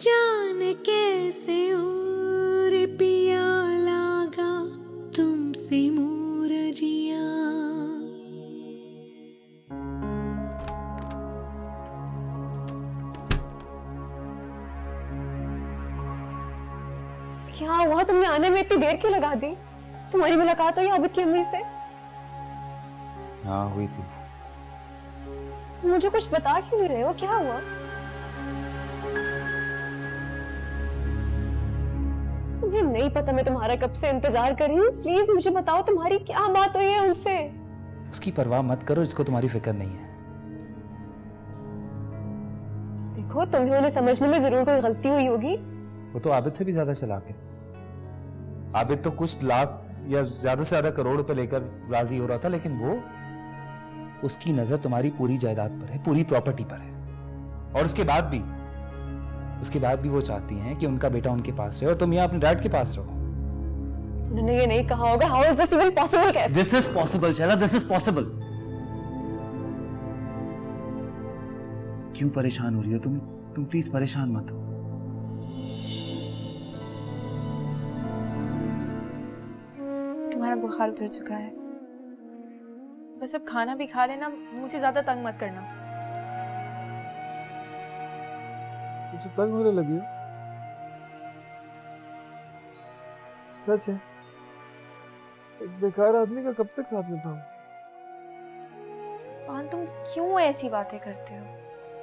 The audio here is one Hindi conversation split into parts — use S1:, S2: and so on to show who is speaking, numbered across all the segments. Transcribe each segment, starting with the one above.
S1: जाने कैसे और पिया लागा तुमसे मूरजिया।
S2: क्या हुआ? तुमने आने में इतनी देर क्यों लगा दी? तुम्हारी मुलाकात हुई आबिद की अम्मी से?
S3: हाँ हुई थी।
S2: तुम मुझे कुछ बता क्यों नहीं रहे हो? क्या हुआ? तुम्हें नहीं पता मैं तुम्हारा कब से इंतजार कर रही हूँ? प्लीज मुझे बताओ तुम्हारी क्या बात हुई है उनसे?
S3: उसकी परवाह मत करो, इसको तुम्हारी फिक्र नहीं है।
S2: देखो तुम्हें उन्हें समझने में जरूर कोई गलती हुई होगी।
S3: वो तो आबिद से भी ज्यादा चालाक है। आबिद तो कुछ लाख या ज्यादा से ज्यादा करोड़ रुपए लेकर राजी हो रहा था, लेकिन वो, उसकी नजर तुम्हारी पूरी जायदाद पर है, पूरी प्रॉपर्टी पर है। और उसके बाद भी वो चाहती हैं कि उनका बेटा उनके पास रहे और तुम यहाँ अपने डैड के पास रहो।
S2: उन्होंने ये नहीं कहा होगा how is this even possible?
S3: This is possible Shaila, this is possible. क्यों परेशान हो रही हो तुम प्लीज परेशान मत हो।
S4: तुम्हारा बुखार उतर चुका है, बस अब खाना भी खा लेना, मुझे ज्यादा तंग मत करना।
S5: मुझे तंग होने लगी है? सच है, एक बेकार आदमी का कब तक साथ में था?
S4: सुभान तुम क्यों ऐसी बातें करते हो?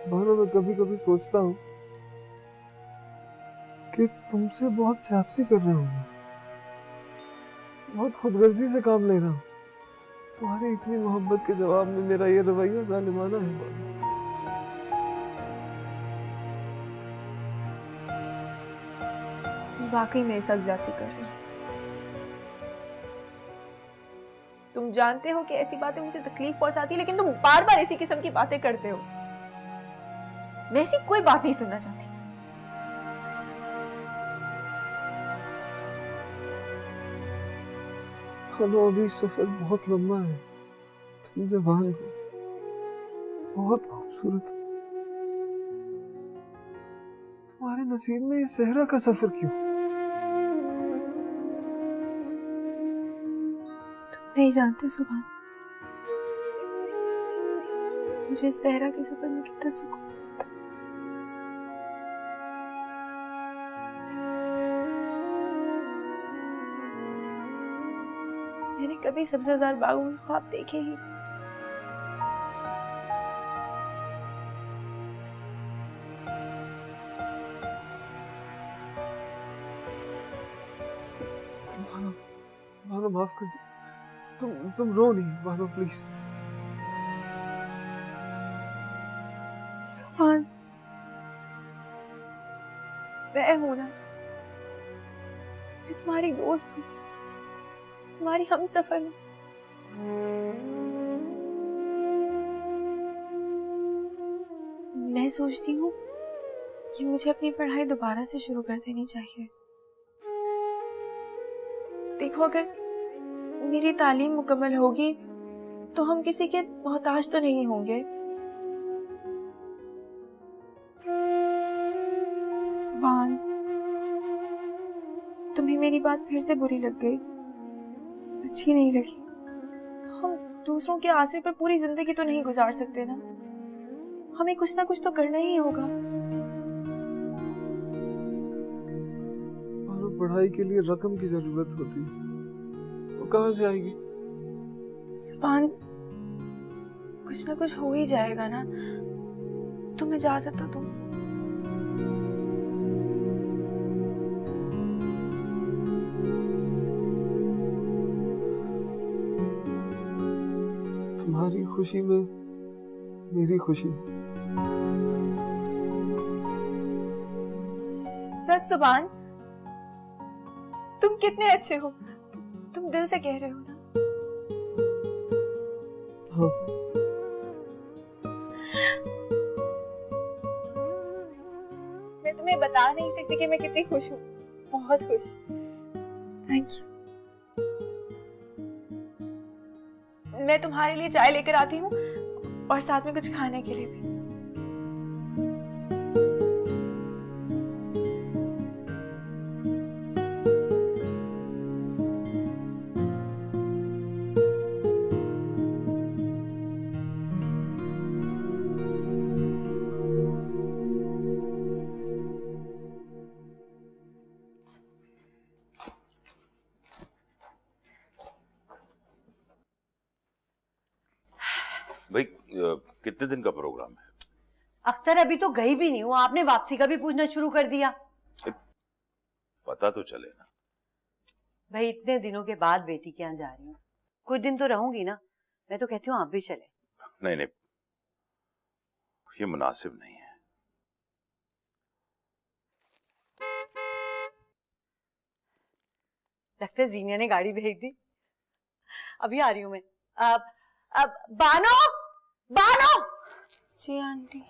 S5: भानु मैं कभी कभी सोचता हूँ कि तुमसे बहुत ज्यादती कर रहा हूँ, बहुत खुदगर्जी से काम ले रहा हूँ। तुम्हारी इतनी मोहब्बत के जवाब में मेरा ये रवैया जालिमाना है भानु।
S4: वाकई मेरे साथ ज्यादती कर रहे हो। तुम जानते हो कि ऐसी बातें मुझे तकलीफ पहुंचाती है, लेकिन तुम बार बार इसी किस्म की बातें करते हो। मैं ऐसी कोई बात नहीं सुनना चाहती।
S5: भानु अभी सफर बहुत लंबा है, तुम जवान हो, बहुत खूबसूरत हो। तुम्हारे नसीब में ये सहरा का सफर क्यों?
S4: नहीं जानते सुभान, मुझे सहरा के सफर में कितना सुकून मिलता। मैंने कभी सब्ज़ार बागों के ख्वाब देखे ही नहीं।
S5: भानु माफ कर दो, तुम रो नहीं भानु प्लीज।
S4: सुभान मैं हूं ना, मैं तुम्हारी दोस्त हूँ, तुम्हारी हम सफर हूँ। मैं सोचती हूँ कि मुझे अपनी पढ़ाई दोबारा से शुरू कर देनी चाहिए। देखो अगर मेरी तालीम मुकम्मल होगी तो हम किसी के मोहताज तो नहीं होंगे। सुभान तुम्हें मेरी बात फिर से बुरी लग गई, अच्छी नहीं लगी। हम दूसरों के आसरे पर पूरी जिंदगी तो नहीं गुजार सकते ना, हमें कुछ ना कुछ तो करना ही होगा।
S5: पढ़ाई के लिए रकम की जरूरत होती है, वो कहाँ से आएगी?
S4: सुभान कुछ ना कुछ हो ही जाएगा ना, तुम इजाजत तो तुम।
S5: तुम्हारी खुशी में मेरी खुशी।
S4: सच सुभान तुम कितने अच्छे हो, तुम दिल से कह रहे हो ना?
S5: हाँ।
S4: मैं तुम्हें बता नहीं सकती कि मैं कितनी खुश हूँ, बहुत खुश। Thank you. मैं तुम्हारे लिए चाय लेकर आती हूँ और साथ में कुछ खाने के लिए भी।
S6: कितने दिन का प्रोग्राम है?
S7: अख्तर अभी तो गई भी नहीं हूँ, आपने वापसी का भी पूछना शुरू कर दिया।
S6: पता तो चले ना।
S7: भाई इतने दिनों के बाद बेटी के यहाँ जा रही हूँ, कुछ दिन तो रहूंगी ना। मैं तो कहती हूँ आप भी चले।
S6: नहीं नहीं, ये मुनासिब नहीं है।
S7: लगता है जीनिया ने गाड़ी भेज दी। अभी आ रही हूँ मैं। अब बानो, बानो।
S4: जी आंटी।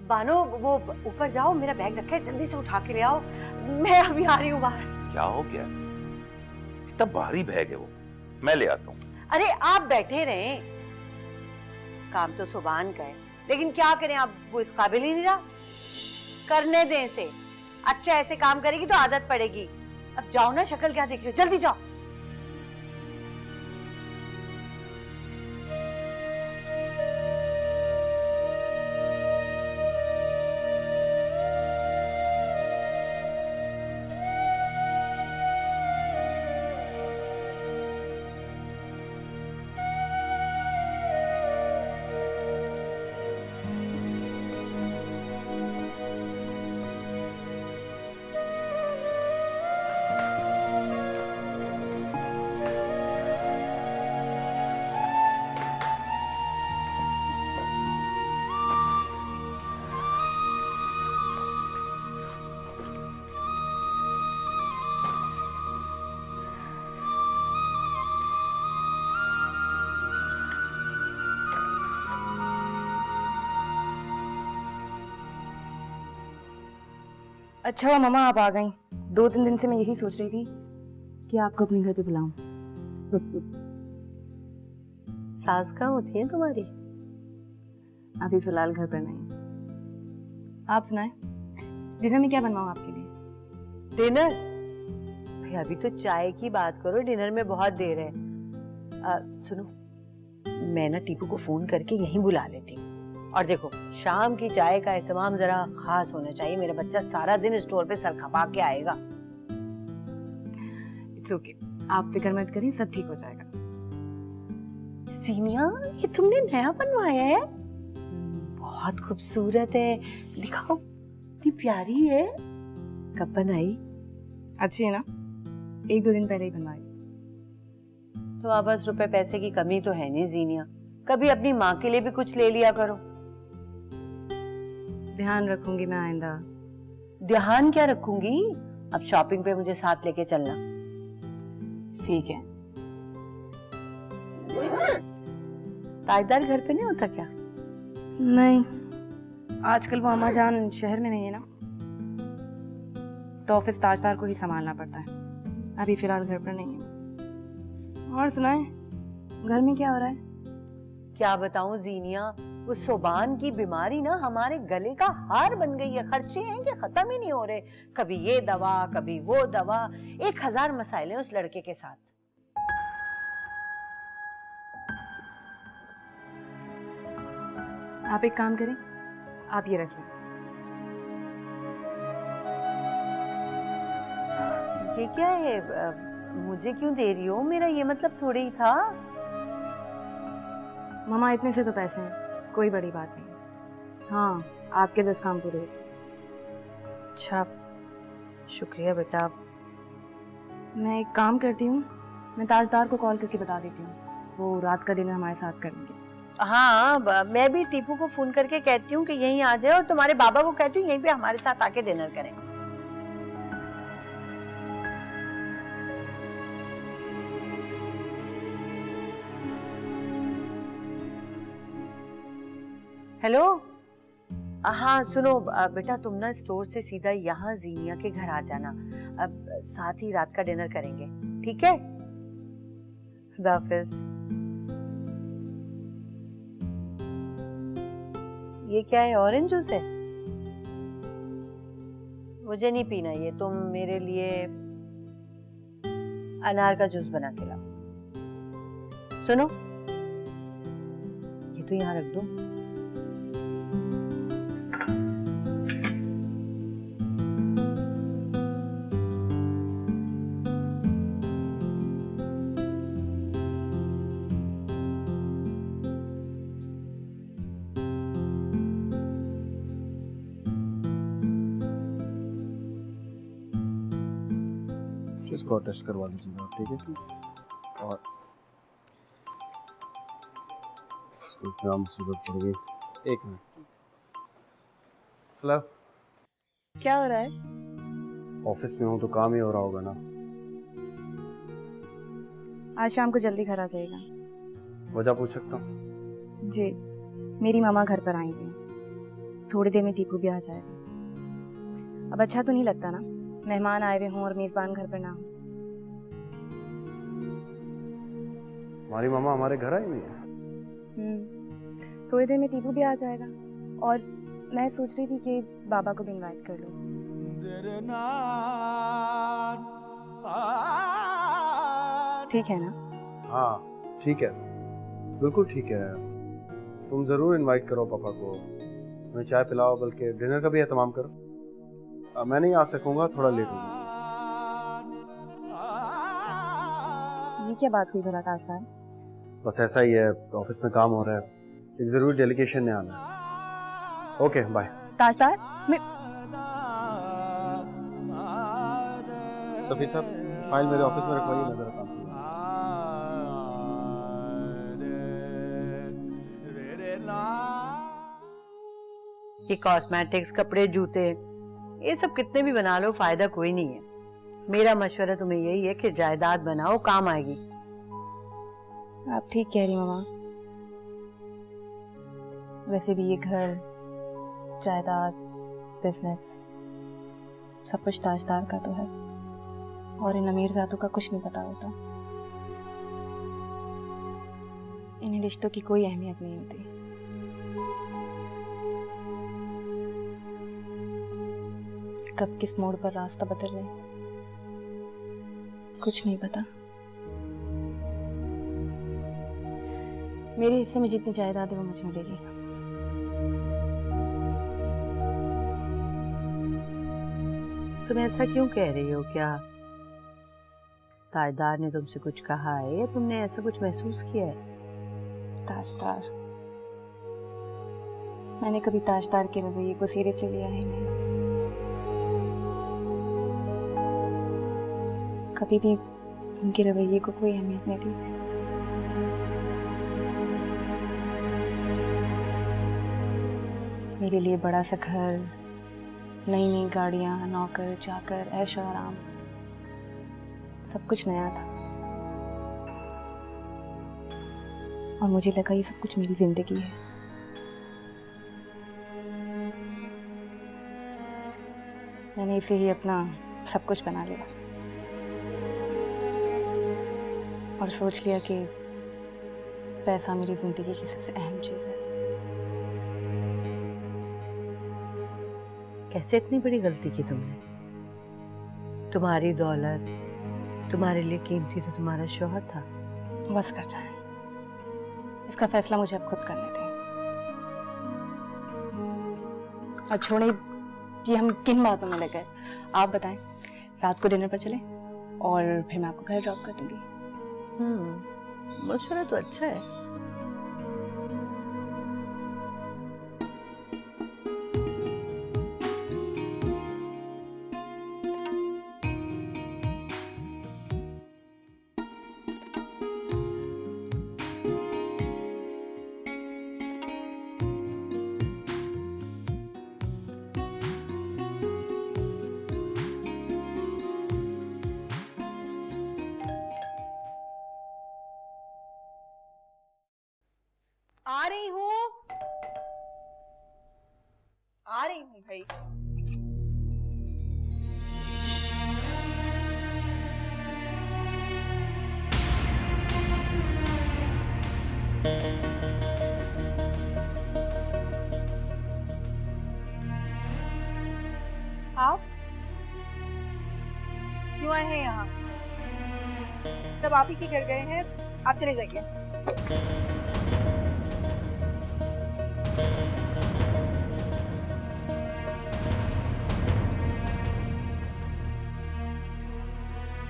S7: बानो वो ऊपर जाओ, मेरा बैग रखा है, जल्दी से उठा के ले आओ। मैं अभी आ रही हूँ बाहर।
S6: क्या हो गया? इतना भारी बैग है वो, मैं ले आता हूँ।
S7: अरे आप बैठे रहे, काम तो सुबान का है, लेकिन क्या करें, आप वो इस काबिल ही नहीं रहा। करने दें इसे, अच्छा ऐसे काम करेगी तो आदत पड़ेगी। अब जाओ ना, शक्ल क्या देख रहे हो, जल्दी जाओ।
S8: अच्छा हुआ मामा आप आ गई। 2-3 दिन से मैं यही सोच रही थी कि आपको अपने घर पे बुलाऊं।
S7: सास कहाँ होती है तुम्हारी?
S8: अभी फिलहाल घर पर नहीं। आप सुनाएं, डिनर में क्या बनवाऊं आपके लिए?
S7: डिनर? भाई अभी तो चाय की बात करो, डिनर में बहुत देर है। सुनो, मैं ना टीपू को फोन करके यहीं बुला लेती हूँ। और देखो, शाम की चाय का एहतमाम जरा खास होना चाहिए। मेरा बच्चा सारा दिन स्टोर पे सर खपा के आएगा।
S8: इट्स ओके, आप फिक्र मत करिए, सब ठीक हो जाएगा।
S7: सीनिया, ये तुमने नया बनवाया है? बहुत खूबसूरत है, दिखाओ। इतनी प्यारी है। कब बनाई?
S8: अच्छी है ना? 1-2 दिन पहले ही बनवाई।
S7: तो अब बस रुपए पैसे की कमी तो है नहीं जीनिया, कभी अपनी माँ के लिए भी कुछ ले लिया करो।
S8: ध्यान रखूंगी मैं आइंदा।
S7: ध्यान क्या रखूंगी, अब शॉपिंग पे मुझे साथ लेके चलना।
S8: ठीक है।
S7: ताजदार घर पे नहीं होता क्या?
S8: नहीं, आजकल वो अम्मा जान शहर में नहीं है ना, तो ऑफिस ताजदार को ही संभालना पड़ता है। अभी फिलहाल घर पर नहीं है। और सुनाएं, घर में क्या हो रहा है?
S7: क्या बताऊं जीनिया, वो सोबान की बीमारी ना हमारे गले का हार बन गई है। खर्चे हैं कि खत्म ही नहीं हो रहे, कभी ये दवा कभी वो दवा, 1000 मसाइल हैं उस लड़के के साथ।
S8: आप एक काम करें, आप ये रख लें।
S7: ये क्या है, मुझे क्यों दे रही हो? मेरा ये मतलब थोड़ी ही था।
S8: मामा इतने से तो पैसे हैं, कोई बड़ी बात नहीं। हाँ, आपके 10 काम पूरे हो जाए।
S7: अच्छा, शुक्रिया बेटा।
S8: मैं एक काम करती हूँ, मैं ताजदार को कॉल करके बता देती हूँ, वो रात का डिनर हमारे साथ करेंगे।
S7: हाँ, मैं भी टीपू को फोन करके कहती हूँ कि यहीं आ जाए, और तुम्हारे बाबा को कहती हूँ यहीं पे हमारे साथ आके डिनर करें। हेलो, हाँ सुनो बेटा, तुम ना स्टोर से सीधा यहाँ जीनिया के घर आ जाना, अब साथ ही रात का डिनर करेंगे, ठीक है? खुदा हाफिज। ये क्या है, ऑरेंज जूस है? मुझे नहीं पीना ये, तुम मेरे लिए अनार का जूस बना के लाओ। सुनो, ये तो यहाँ रख दो।
S5: इसको टेस्ट करवा लीजिएगा, ठीक है? और इसको क्या मुसीबत पड़ गई। एक मिनट। हेलो,
S8: क्या हो रहा है?
S5: ऑफिस में हूँ तो काम ही हो रहा होगा ना।
S8: आज शाम को जल्दी घर आ जाएगा।
S5: वजह पूछ सकता हूँ?
S8: जी, मेरी मामा घर पर आई हुई हैं। थोड़ी देर में टीपू भी आ जाएगा। अब अच्छा तो नहीं लगता ना, मेहमान आए हुए हों और मेजबान घर पर ना हो।
S5: हमारी मामा हमारे घर आई हुई है।
S8: थोड़ी देर में टीपू भी आ जाएगा और मैं सोच रही थी कि बाबा को भी इनवाइट कर लूं। ठीक है ना?
S5: हाँ ठीक है, बिल्कुल ठीक है। तुम जरूर इनवाइट करो पापा को, मैं चाय पिलाओ, बल्कि डिनर का भी एहतमाम करो। मैं नहीं आ सकूंगा, थोड़ा लेट होगा।
S8: ये क्या बात हुई भला ताजदार?
S5: बस ऐसा ही है, ऑफिस में काम हो रहा है, एक जरूरी डेलीगेशन ने आना है। Okay bye.
S8: ताजदार, मैं
S5: सफी साहब, फाइल मेरे ऑफिस में रखवाइए, मैं जरा काम से
S7: ये कॉस्मेटिक्स, कपड़े, जूते, ये सब कितने भी बना लो फायदा कोई नहीं है। मेरा मशवरा तुम्हें यही है कि जायदाद बनाओ, काम आएगी।
S8: आप ठीक कह रही मामा। वैसे भी ये घर, जायदाद, बिजनेस सब कुछ ताजदार का तो है और इन अमीर जातों का कुछ नहीं पता होता। इन्हें रिश्तों की कोई अहमियत नहीं होती। कब किस मोड़ पर रास्ता बदल ले कुछ नहीं पता। मेरे हिस्से में जितनी जायदाद है वो मुझे मिलेगी।
S7: तुम ऐसा क्यों कह रही हो? क्या ताजदार ने तुमसे कुछ कहा है या तुमने ऐसा कुछ महसूस किया है?
S8: ताजदार, मैंने कभी ताजदार के रवैये को सीरियसली लिया ही नहीं। कभी भी उनके रवैये को कोई अहमियत नहीं दी। मेरे लिए बड़ा सा घर, नई नई गाड़ियां, नौकर चाकर, ऐशो आराम, सब कुछ नया था और मुझे लगा ये सब कुछ मेरी जिंदगी है। मैंने इसे ही अपना सब कुछ बना लिया और सोच लिया कि पैसा मेरी जिंदगी की सबसे अहम चीज है।
S7: कैसे इतनी बड़ी गलती की तुमने? तुम्हारी दौलत तुम्हारे लिए कीमती तो तुम्हारा शौहर था।
S8: बस कर जाए, इसका फैसला मुझे अब खुद करने दें। और छोड़े कि हम किन बातों में लग गए, आप बताएं। रात को डिनर पर चलें और फिर मैं आपको घर ड्रॉप कर दूंगी।
S7: मशवरा तो अच्छा है।
S4: आ रही हूँ भाई। आप क्यों आए हैं यहाँ? सब आप ही के घर गए हैं, आप चले जाइए।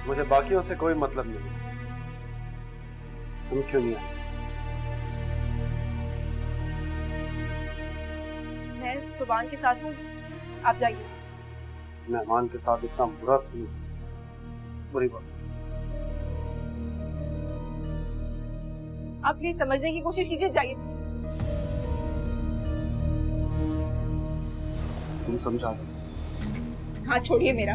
S5: मुझे बाकियों से कोई मतलब नहीं। तुम क्यों नहीं आई?
S4: मैं सुबान के साथ हूँ, आप जाइए।
S5: मेहमान के साथ इतना बुरा सलूक बुरी बात।
S4: आप प्लीज समझने की कोशिश कीजिए, जाइए।
S5: तुम समझा दो।
S4: हाथ छोड़िए मेरा,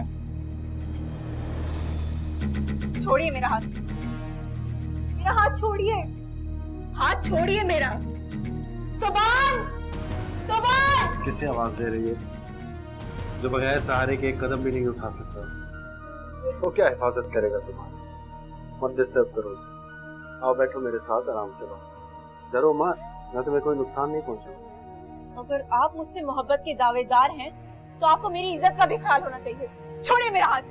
S4: छोड़िए मेरा हाथ, मेरा हाथ छोड़िए, हाथ छोड़िए मेरा। सुभान, सुभान!
S5: किसे आवाज दे रही है जो बगैर सहारे के एक कदम भी नहीं उठा सकता? वो क्या हिफाजत करेगा तुम्हारी? मत डिस्टर्ब करो उसे। आओ बैठो मेरे साथ, आराम से बात। डरो मत, मैं तुम्हें कोई नुकसान नहीं पहुंचाऊंगा।
S4: अगर आप मुझसे मोहब्बत के दावेदार हैं तो आपको मेरी इज्जत का भी ख्याल होना चाहिए। छोड़िए मेरा हाथ।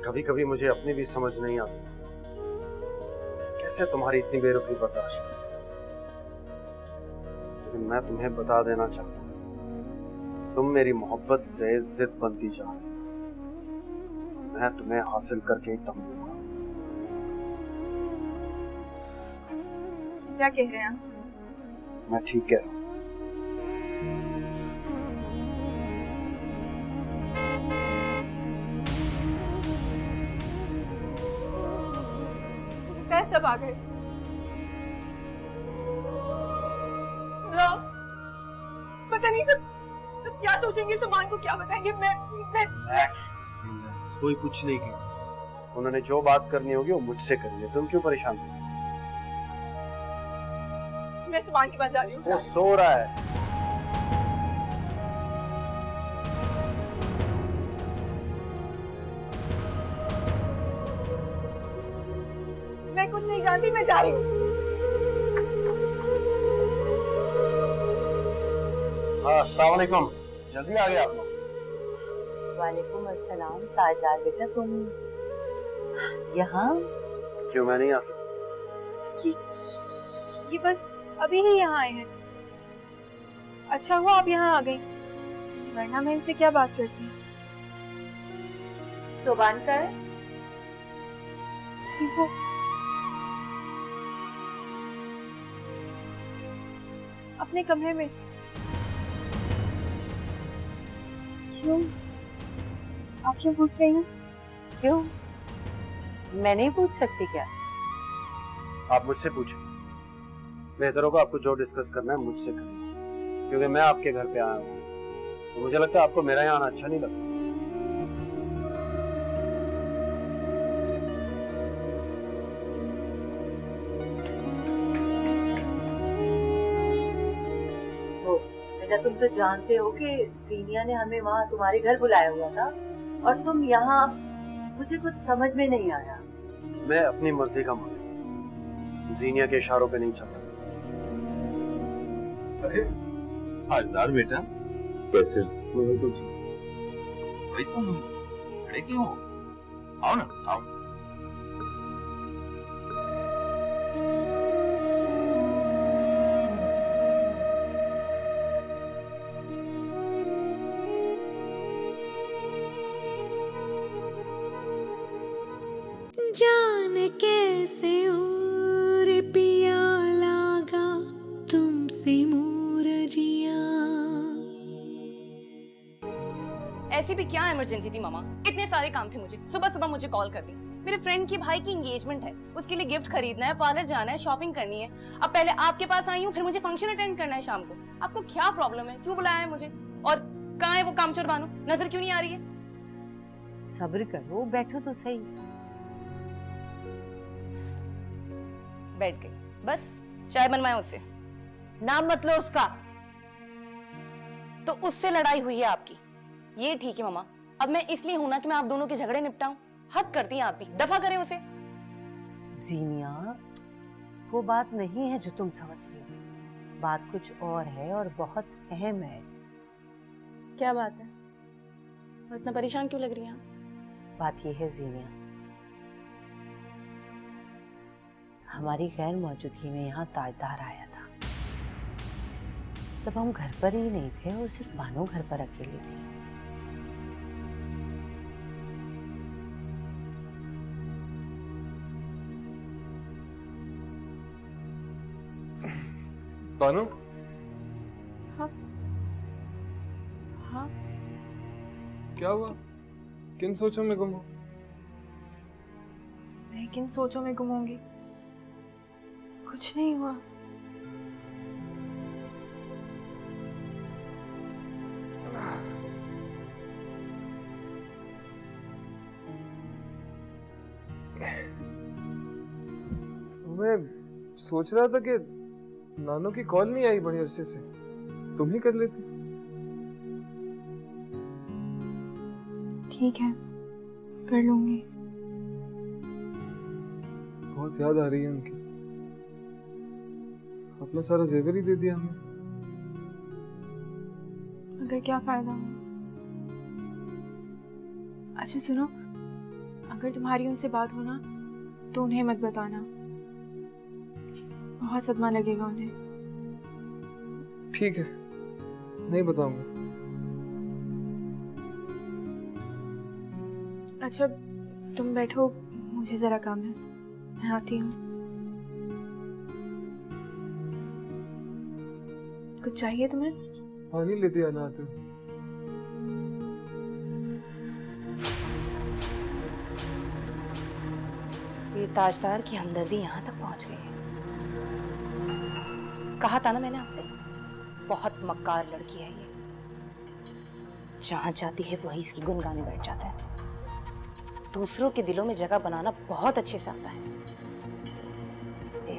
S5: कभी कभी मुझे अपनी भी समझ नहीं आती कैसे तुम्हारी इतनी बेरुखी बर्दाश्त कर। लेकिन मैं तुम्हें बता देना चाहता हूँ, तुम मेरी मोहब्बत से जिद बनती जा रही हो। मैं तुम्हें हासिल करके ही दम लूंगा।
S4: क्या कह रहे हैं आप?
S5: मैं ठीक कह रहा हूँ।
S4: सब आ गए। पता नहीं सब क्या सोचेंगे, सुभान को क्या बताएंगे। मैं
S5: कोई कुछ नहीं कहेगा। उन्होंने जो बात करनी होगी वो मुझसे करेंगे, तुम क्यों परेशान हो?
S4: मैं सुभान के पास जा रही हूँ।
S5: वो सो रहा है।
S4: मैं कुछ नहीं जानती, मैं जा रही हूँ।
S5: हाँ, अस्सलाम वालेकुम। जल्दी आ गए आप लोग।
S7: वालेकुम अस्सलाम। ताजदार बेटा, तुम यहाँ?
S5: क्यों, मैं नहीं आ सकता?
S4: ये बस अभी ही यहाँ आए हैं। अच्छा हुआ आप यहाँ आ गई, वरना मैं इनसे क्या बात करती।
S7: सुभान का है?
S4: वो अपने कमरे में। क्यों? आप क्यों पूछ रही हैं?
S7: क्यों? मैं नहीं पूछ सकती क्या?
S5: आप मुझसे पूछें। बेहतर होगा आपको जो डिस्कस करना है मुझसे करें, क्योंकि मैं आपके घर पे आया हूँ तो मुझे लगता है आपको मेरा यहाँ आना अच्छा नहीं लगता।
S7: तुम तो जानते हो कि सीनिया ने हमें वहाँ तुम्हारे घर बुलाया हुआ था और तुम यहाँ। मुझे कुछ समझ में नहीं आया।
S5: मैं अपनी मर्जी का मालिक, जीनिया के इशारों पे नहीं चलता।
S6: अरे हाजदार बेटा, कैसे?
S5: बिल्कुल।
S6: भाई तुम खड़े क्यों हो? आओ ना, आओ।
S1: जान कैसे और पिया लागा तुमसे मूरजिया।
S8: ऐसी भी क्या इमरजेंसी थी मामा? इतने सारे काम थे मुझे। सुबह सुबह मुझे कॉल कर दी। मेरे फ्रेंड की भाई की एंगेजमेंट है, उसके लिए गिफ्ट खरीदना है, पार्लर जाना है, शॉपिंग करनी है। अब पहले आपके पास आई हूँ, फिर मुझे फंक्शन अटेंड करना है शाम को। आपको क्या प्रॉब्लम है? क्यों बुलाया है मुझे? और कहाँ है वो कामचोर बानू? नजर क्यों नहीं आ रही है?
S7: सब्र करो, बैठो तो सही।
S8: बैठ गई। बस चाय बनवाए उससे।
S7: नाम मत लो उसका।
S8: तो उससे लड़ाई हुई है आपकी? ये ठीक है मामा, अब मैं इसलिए हूं ना कि मैं आप दोनों के झगड़े निपटाऊं। हद करती हैं आप भी, दफा करें उसे।
S7: जीनिया, वो बात नहीं है जो तुम समझ रही हो। बात कुछ और है और बहुत अहम है।
S8: क्या बात है? वो इतना परेशान क्यों लग रही हैं?
S7: बात ये है जीनिया, हमारी गैर मौजूदगी में यहाँ ताजदार आया था। तब हम घर पर ही नहीं थे और सिर्फ बानो घर पर अकेली थी।
S9: बानो?
S4: हाँ? हाँ
S9: क्या हुआ? किन सोचों में गुम हो?
S4: मैं किन सोचों में गुम होंगी? कुछ नहीं हुआ।
S9: मैं सोच रहा था कि नानो की कॉल नहीं आई बड़े अरसे से, तुम ही कर लेती।
S4: ठीक है, कर लूंगी।
S9: बहुत याद आ रही है उनकी। अपना सारा जेवर ही दे दिया हमें।
S4: अगर क्या फायदा हुआ? अच्छा सुनो, अगर तुम्हारी उनसे बात हो ना तो उन्हें मत बताना, बहुत सदमा लगेगा उन्हें।
S9: ठीक है, नहीं बताऊंगा।
S4: अच्छा तुम बैठो, मुझे जरा काम है, मैं आती हूँ। कुछ चाहिए तुम्हें?
S9: पानी लेते आना आते हो।
S8: ये ताजदार की हमदर्दी यहाँ तक पहुँच गई है। कहा था ना मैंने आपसे, बहुत मक्कार लड़की है ये। जहाँ जाती है वही इसकी गुन गाने बैठ जाता है। दूसरों के दिलों में जगह बनाना बहुत अच्छे से आता है इसे।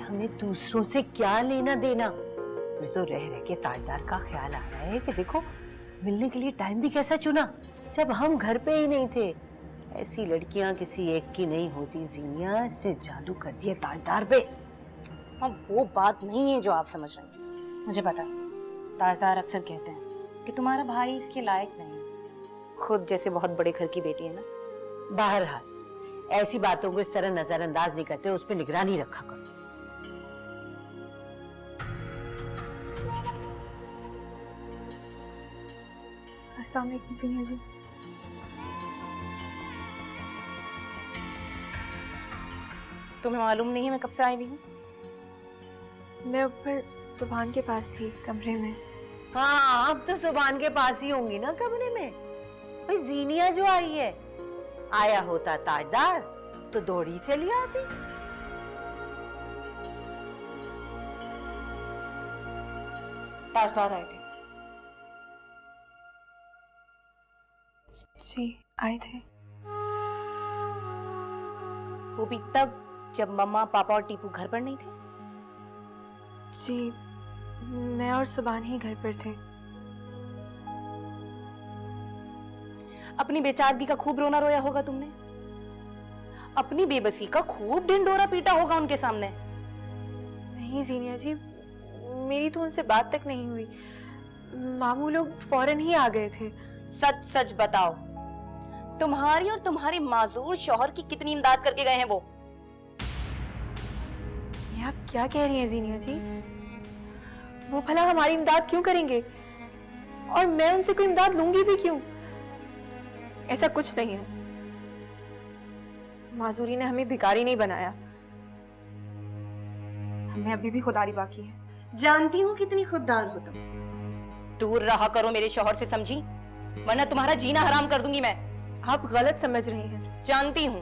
S7: हमें दूसरों से क्या लेना देना? मुझे तो रह रह के ताजदार का ख्याल आ रहा है कि देखो मिलने के लिए टाइम भी कैसा चुना जब हम घर पे ही नहीं थे। ऐसी लड़कियां किसी एक की नहीं होती जीनिया, इसने जादू कर दिया ताजदार पे।
S8: हाँ वो बात नहीं है जो आप समझ रहे हैं, मुझे पता है। ताजदार अक्सर कहते हैं कि तुम्हारा भाई इसके लायक नहीं है। खुद जैसे बहुत बड़े घर की बेटी है ना।
S7: बहरहाल ऐसी बातों को इस तरह नजरअंदाज नहीं करते, उस पर निगरानी रखा करो।
S4: अस्सलाम वालेकुम जीनिया जी।
S8: तुम्हें मालूम नहीं है मैं कब से आई हुई हूँ?
S4: मैं ऊपर सुभान के पास थी कमरे में।
S7: हाँ अब तो सुभान के पास ही होंगी ना कमरे में। भाई जीनिया जो आई है, आया होता ताजदार तो दौड़ी चली आती।
S8: ताजदार आए थे।
S4: जी आए थे।
S8: वो भी तब जब मम्मा पापा और टीपू घर पर नहीं थे।
S4: जी मैं और सुभान ही घर पर थे।
S8: अपनी बेचारगी का खूब रोना रोया होगा तुमने। अपनी बेबसी का खूब ढिंडोरा पीटा होगा उनके सामने।
S4: नहीं जीनिया जी, मेरी तो उनसे बात तक नहीं हुई। मामू लोग फौरन ही आ गए थे।
S8: सच सच बताओ, तुम्हारी और तुम्हारे माजूर शौहर की कितनी इमदाद करके गए हैं वो?
S4: ये आप क्या कह रही हैं जीनिया जी? वो भला हमारी इमदाद क्यों करेंगे? और मैं उनसे कोई इमदाद लूंगी भी क्यों? ऐसा कुछ नहीं है। माजूरी ने हमें भिखारी नहीं बनाया, हमें अभी भी खुदारी बाकी है।
S8: जानती हूँ कितनी खुददार हो तुम। दूर रहा करो मेरे शौहर से, समझी? वरना तुम्हारा जीना हराम कर दूंगी मैं।
S4: आप गलत समझ रही हैं।
S8: जानती हूँ।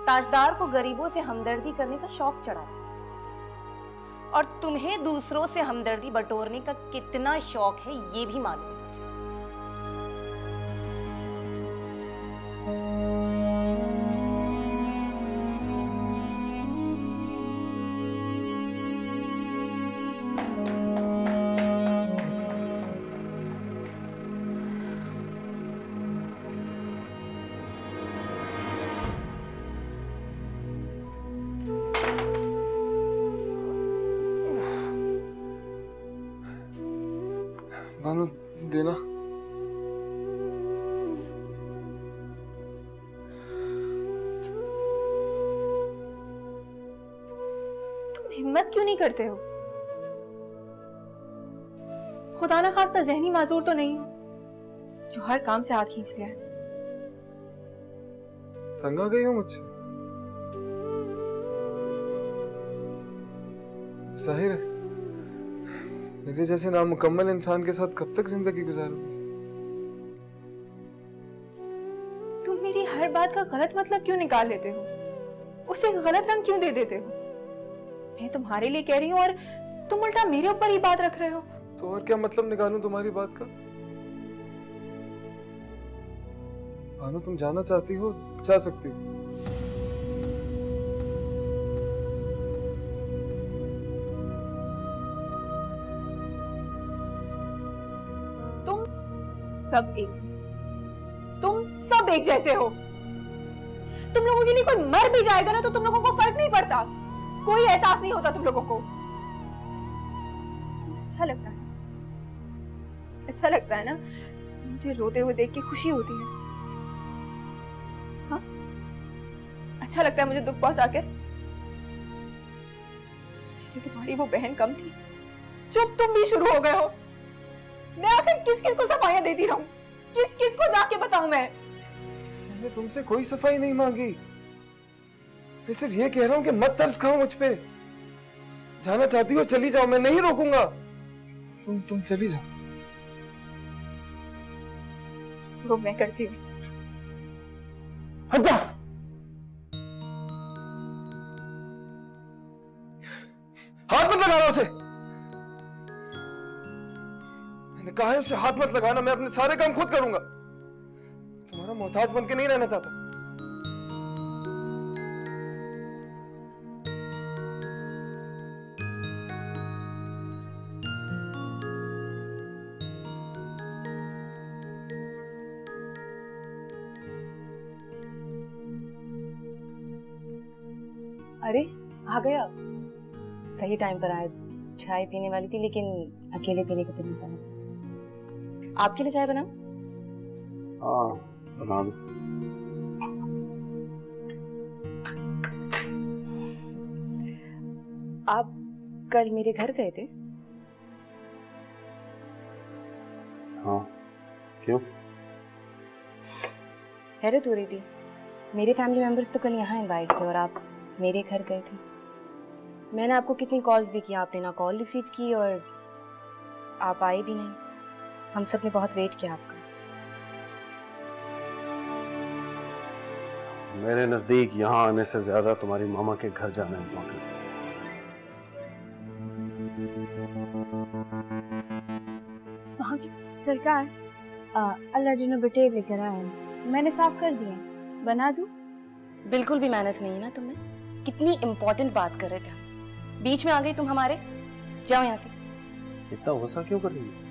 S8: ताजदार को गरीबों से हमदर्दी करने का शौक चढ़ा है, और तुम्हें दूसरों से हमदर्दी बटोरने का कितना शौक है ये भी मालूम है मुझे।
S9: बानू देना।
S4: तुम हिम्मत क्यों नहीं करते हो? खुदा ना खास्ता जहनी माजूर तो नहीं हो जो हर काम से हाथ खींच लिया है?
S9: तंग आ गई हो मुझसे? जाहिर है मेरे जैसे नामुकम्मल इंसान के साथ कब तक जिंदगी गुजारोगी?
S4: हर बात का गलत मतलब क्यों निकाल लेते हो? उसे गलत रंग क्यों दे देते हो? मैं तुम्हारे लिए कह रही हूँ और तुम उल्टा मेरे ऊपर ही बात रख रहे हो।
S9: तो और क्या मतलब निकालूं तुम्हारी बात का? भानु, तुम जाना चाहती हो, जा सकती हो।
S4: तुम सब एक जैसे, तुम सब एक जैसे हो। तुम लोगों के लिए कोई मर भी जाएगा ना तो तुम लोगों को फर्क नहीं पड़ता, कोई एहसास नहीं होता तुम लोगों को। अच्छा लगता है, अच्छा लगता है ना मुझे रोते हुए देख के खुशी होती है? हाँ, अच्छा लगता है मुझे दुख पहुंचा के? ये तुम्हारी वो बहन कम थी? चुप, तुम भी शुरू हो गए हो। मैं आखिर किस किस को सफाइयां देती रहूं? किस किस को जाके बताऊं मैं?
S9: मैंने तुमसे कोई सफाई नहीं मांगी। मैं सिर्फ ये कह रहा हूं कि मत तरस खाओ मुझ पे। जाना चाहती हो चली जाओ, मैं नहीं रोकूंगा। तुम चली जाओ।
S4: वो मैं करती हूँ।
S9: हट जा। हाथ मत लगाना उसे। मैंने कहा है उसे हाथ मत लगाना। मैं अपने सारे काम खुद करूंगा। तुम्हारा मोहताज बन के नहीं रहना चाहता।
S8: अरे आ गए आप, सही टाइम पर आए। चाय पीने वाली थी लेकिन अकेले पीने को दिल नहीं जाना। आपके लिए चाय बनाऊं?
S5: हाँ बना दो।
S8: आप कल मेरे घर गए थे?
S5: हाँ, क्यों?
S8: हैरत हो रही थी, मेरे फैमिली मेंबर्स तो कल यहाँ इनवाइट थे और आप मेरे घर गए थे। मैंने आपको कितनी कॉल्स भी किया, आपने ना कॉल रिसीव की और आप आए भी नहीं। हम सब ने बहुत वेट किया आपका।
S5: मेरे नजदीक यहाँ आने से ज्यादा तुम्हारी मामा के घर जाना इम्पोर्टेंट है।
S10: वहाँ की सरकार अल्लाह डिनो बेटे लेकर आए हैं, मैंने साफ कर दिया, बना दूं?
S8: बिल्कुल भी मैनेज नहीं है ना तुमने। कितनी इम्पोर्टेंट बात कर रहे थे, बीच में आ गई तुम हमारे। जाओ यहाँ से।
S5: इतना गुस्सा क्यों कर रही है?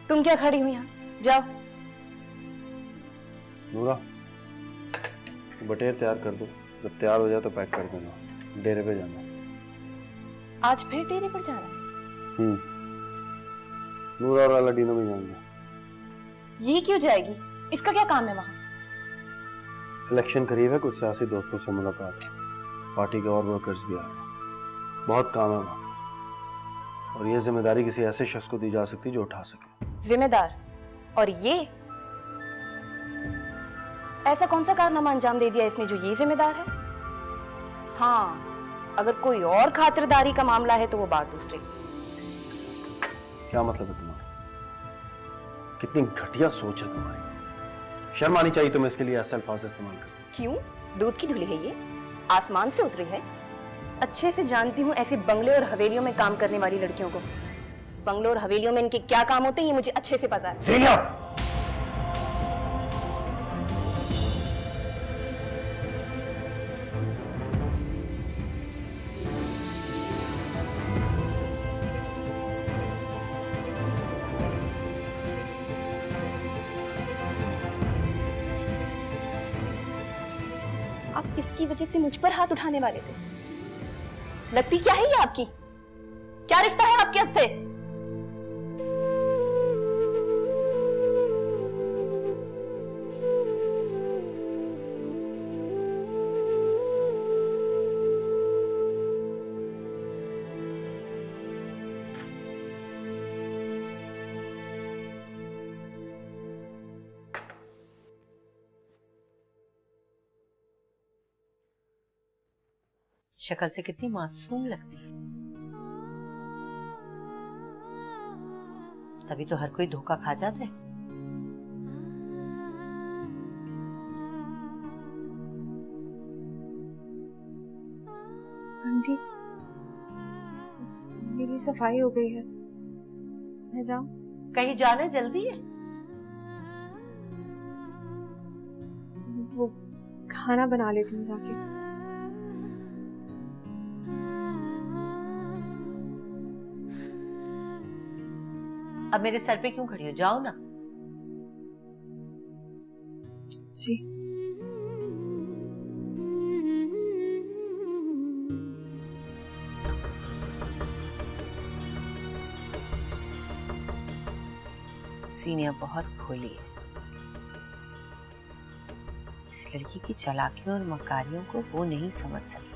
S8: तुम क्या खड़ी हो यहाँ, जाओ।
S5: नूरा, बटेर तैयार कर दो, जब तैयार हो जाए तो पैक कर देना, डेरे पे जाना।
S8: आज फिर डेरे पर जा रहा है?
S5: नूरा और अलादीनो भी जाएंगे।
S8: ये क्यों जाएगी, इसका क्या काम है वहाँ?
S5: इलेक्शन करीब है, कुछ सियासी दोस्तों से मुलाकात है, पार्टी के और वर्कर्स भी आ रहे हैं, बहुत काम है वहाँ। और ये जिम्मेदारी किसी ऐसे शख्स को दी जा सकती जो उठा सके।
S8: जिम्मेदार? और ये ऐसा कौन सा कारनामा अंजाम दे दिया इसने जो ये जिम्मेदार है? हाँ, अगर कोई और खातिरदारी का मामला है तो वो बात दूसरी।
S5: क्या मतलब है तुम्हारा? कितनी घटिया सोच है तुम्हारी। शर्म आनी चाहिए तुम्हें इसके लिए ऐसे अल्फाज इस्तेमाल कर।
S8: क्यों? दूध की धुली है ये? आसमान से उतरी है? अच्छे से जानती हूँ ऐसे बंगले और हवेलियों में काम करने वाली लड़कियों को। बंगले और हवेलियों में इनके क्या काम होते हैं ये मुझे अच्छे से पता है। आप इसकी वजह से मुझ पर हाथ उठाने वाले थे? लगती क्या है ये आपकी? क्या रिश्ता है आपके से?
S7: शक्ल से कितनी मासूम लगती है, तभी तो हर कोई धोखा खा जाता है।
S10: मेरी सफाई हो गई है, मैं जाऊं?
S7: कहीं जाना जल्दी है?
S10: वो खाना बना लेती हूँ जाके।
S7: अब मेरे सर पे क्यों खड़ी हो, जाओ ना।
S10: जी।
S7: सीनिया बहुत भोली है। इस लड़की की चालाकियों और मकारियों को वो नहीं समझ सकी,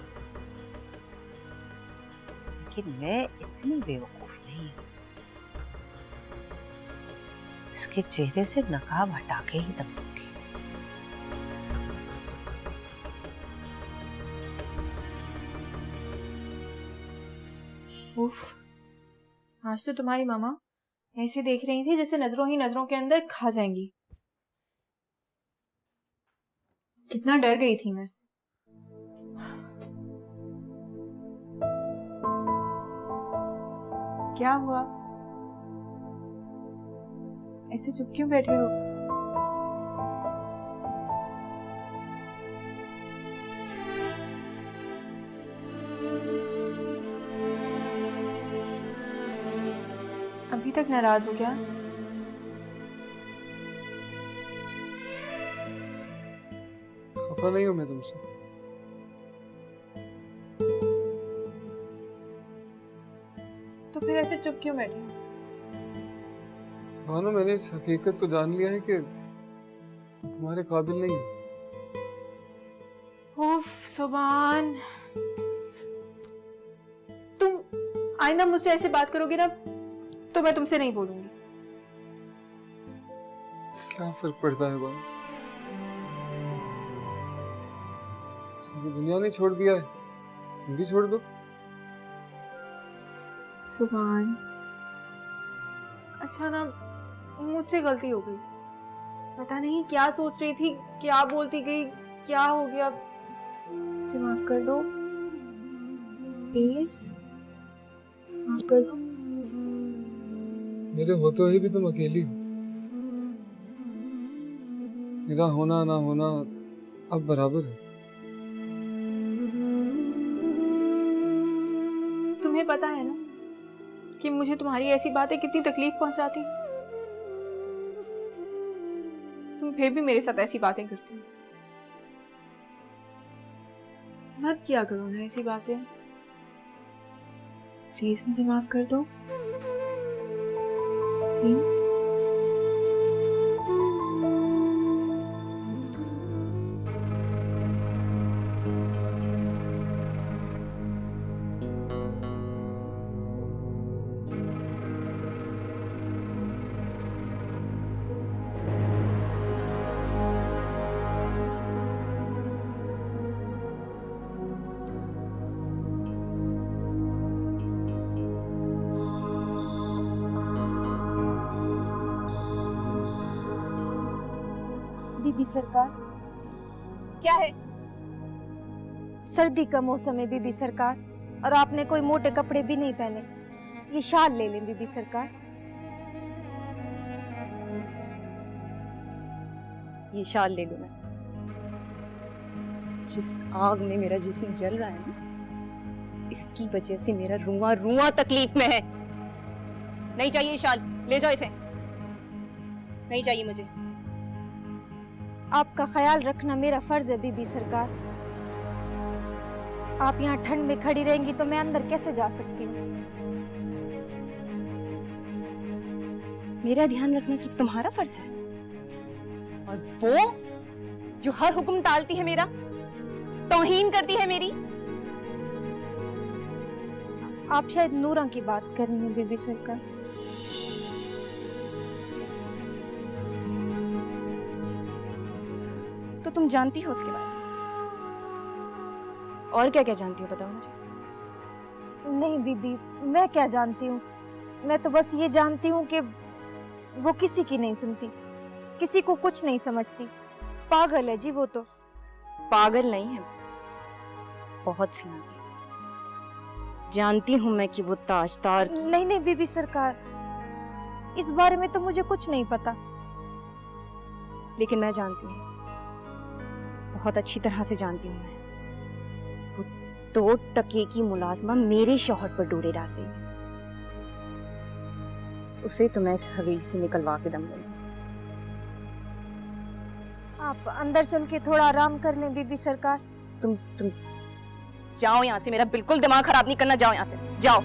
S7: लेकिन मैं इतनी बेवकूफ नहीं हूं। इसके चेहरे से नकाब हटा के ही दम दूंगी।
S10: उफ, आज तो तुम्हारी मामा ऐसे देख रही थी जैसे नजरों ही नजरों के अंदर खा जाएंगी। कितना डर गई थी मैं। क्या हुआ? ऐसे चुप क्यों बैठे हो? अभी तक नाराज हो क्या?
S9: खफा नहीं हूं मैं तुमसे।
S10: तो फिर ऐसे चुप क्यों बैठे हो?
S9: भानु, मैंने इस हकीकत को जान लिया है कि तुम्हारे काबिल नहीं हूं।
S10: उफ सुभान, तुम आइंदा मुझसे ऐसे बात करोगे ना तो मैं तुमसे नहीं बोलूंगी।
S9: क्या फर्क पड़ता है भानु? सारी दुनिया ने छोड़ दिया है, तुम भी छोड़ दो।
S10: सुभान, अच्छा ना, मुझसे गलती हो गई। पता नहीं क्या सोच रही थी, क्या बोलती गई, क्या हो गया। मुझे माफ कर दो प्लीज, माफ कर दो।
S9: मेरे होते हुए भी तुम अकेली हो। मेरा होना ना होना अब बराबर है।
S10: तुम्हें पता है ना कि मुझे तुम्हारी ऐसी बातें कितनी तकलीफ पहुंचाती, तुम फिर भी मेरे साथ ऐसी बातें करती हो। मत किया करो ना ऐसी बातें, प्लीज मुझे माफ कर दो प्लीज।
S11: बीबी सरकार,
S8: क्या है?
S11: सर्दी का मौसम है बीबी सरकार, और आपने कोई मोटे कपड़े भी नहीं पहने। ये शाल ले लें बीबी सरकार।
S8: ये शाल ले लो। मैं जिस आग में मेरा जिस्म जल रहा है ना, इसकी वजह से मेरा रुआं रुआं तकलीफ में है। नहीं चाहिए शाल, ले जाओ इसे। नहीं चाहिए मुझे।
S11: आपका ख्याल रखना मेरा फर्ज है बीबी सरकार। आप यहाँ ठंड में खड़ी रहेंगी तो मैं अंदर कैसे जा सकती हूँ?
S8: मेरा ध्यान रखना सिर्फ तुम्हारा फर्ज है, और वो जो हर हुक्म टालती है मेरा, तौहीन करती है मेरी।
S11: आप शायद नूरा की बात कर रही हैं बीबी सरकार।
S8: तो तुम जानती हो उसके बारे में? और क्या क्या जानती हो, बताओ मुझे।
S11: नहीं बीबी, मैं क्या जानती हूँ। मैं तो बस ये जानती हूँ कि वो किसी की नहीं सुनती, किसी को कुछ नहीं समझती। पागल है जी वो तो।
S8: पागल नहीं है, बहुत सियानी। जानती हूँ मैं कि वो ताजदार।
S11: नहीं नहीं बीबी सरकार, इस बारे में तो मुझे कुछ नहीं पता।
S8: लेकिन मैं जानती हूँ, बहुत अच्छी तरह से जानती हूँ मैं। वो 2 टके की मुलाजमा मेरे शौहर पर डोरे डाल रही है। उसे तो मैं इस हवेली से निकलवा के दम लूंगी।
S11: आप अंदर चल के थोड़ा आराम कर लें बीबी सरकार।
S8: तुम जाओ यहाँ से, मेरा बिल्कुल दिमाग खराब नहीं करना। जाओ यहाँ से, जाओ।